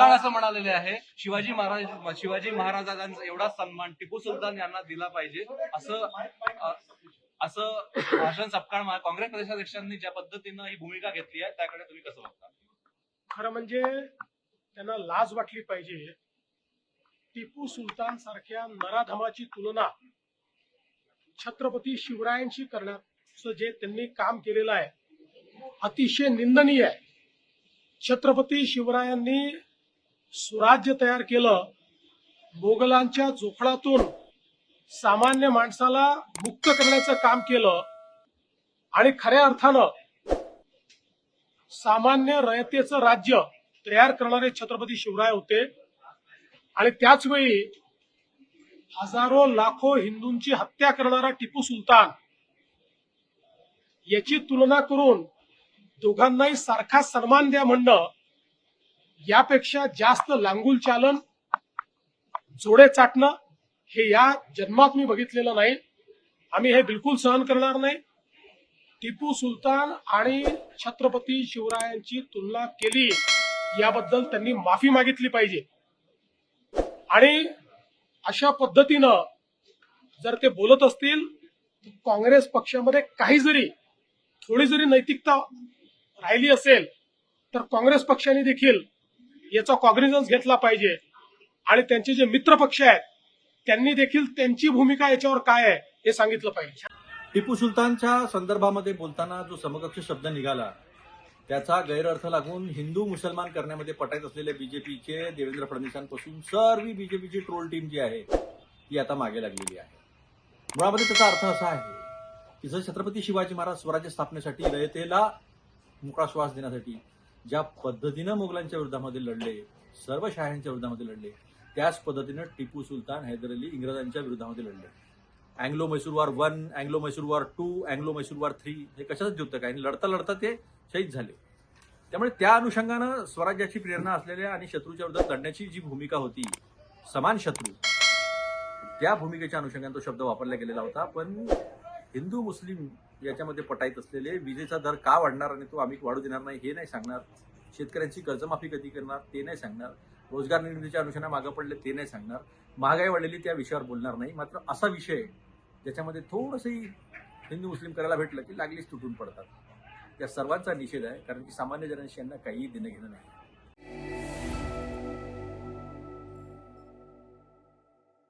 सपकाळ असं म्हणालेले आहे, शिवाजी महाराजांचा एवढा सन्मान टिपू सुलतान यांना दिला पाहिजे असं भाषण सपकाळ काँग्रेस प्रदेशाध्यक्षांनी ज्या पद्धतीनं ही भूमिका घेतली आहे त्याकडे तुम्ही कसं बघता? खरं म्हणजे त्यांना लाज वाटली पाहिजे. टिपू सुलतान सारख्या नराधमाची तुलना छत्रपती शिवरायांशी करण्याचं जे त्यांनी काम केलेलं आहे अतिशय निंदनीय आहे. छत्रपती शिवरायांनी स्वराज्य तयार केलं, मोगलांच्या जोखडातून सामान्य माणसाला मुक्त करण्याचं काम केलं आणि खऱ्या अर्थानं सामान्य रयतेचं राज्य तयार करणारे छत्रपती शिवराय होते. आणि त्याच वेळी हजारो लाखो हिंदूंची हत्या करणारा टिपू सुलतान याची तुलना करून दोघांनाही सारखा सन्मान द्या म्हणणं यापेक्षा जास्त लांगुल चालन, जोडे चाटणं हे या जन्मात मी बघितलेलं नाही. आम्ही हे बिलकुल सहन करणार नाही. टिपू सुलतान आणि छत्रपती शिवरायांची तुलना केली याबद्दल त्यांनी माफी मागितली पाहिजे. आणि अशा पद्धतीनं जर ते बोलत असतील काँग्रेस पक्षामध्ये काही जरी थोडी जरी नैतिकता राहिली असेल तर काँग्रेस पक्षाने देखील याचा कॉग्निझन्स घेतला पाहिजे आणि त्यांचे जे मित्र पक्ष आहेत त्यांनी देखील त्यांची भूमिका याच्यावर काय आहे हे सांगितलं पाहिजे. टिपू सुलतानच्या संदर्भामध्ये बोलताना जो समकक्ष शब्द निघाला त्याचा गैरअर्थ लागून हिंदू मुसलमान करण्यामध्ये पटायत असलेले बीजेपीचे देवेंद्र फडणवीसांपासून सर्व बीजेपीची ट्रोल टीम जी आहे ती आता मागे लागलेली आहे. मुळामध्ये त्याचा अर्थ असा आहे की जर छत्रपती शिवाजी महाराज स्वराज्य स्थापनेसाठी रयतेला मोकळा श्वास देण्यासाठी ज्या पद्धतीनं मोगलांच्या विरोधामध्ये लढले, सर्व शहांच्या विरोधामध्ये लढले, त्याच पद्धतीनं टिपू सुलतान हैदर अली इंग्रजांच्या विरोधामध्ये लढले. Anglo Mysore war 1, Anglo Mysore war 2, Anglo Mysore war 3 हे कशाच युद्ध काय लढता लढता ते शहीद झाले. त्यामुळे त्या अनुषंगानं स्वराज्याची प्रेरणा असलेल्या आणि शत्रूच्या विरोधात लढण्याची जी भूमिका होती, समान शत्रू, त्या भूमिकेच्या अनुषंगाने तो शब्द वापरला गेलेला होता. पण हिंदू मुस्लिम याच्यामध्ये पटाईत असलेले विजेचा दर का वाढणार आणि तो आम्ही वाढू देणार नाही हे नाही सांगणार, शेतकऱ्यांची कर्जमाफी कधी करणार ते नाही सांगणार, रोजगार निर्मितीच्या अनुषंगाने मागं पडले ते नाही सांगणार, महागाई वाढलेली त्या विषयावर बोलणार नाही. मात्र असा विषय ज्याच्यामध्ये थोडंसंही हिंदू मुस्लिम करायला भेटलं की लागलीच तुटून पडतात. त्या सर्वांचा निषेध आहे, कारण की सामान्य जनांशी यांना काहीही देणं घेणं नाही.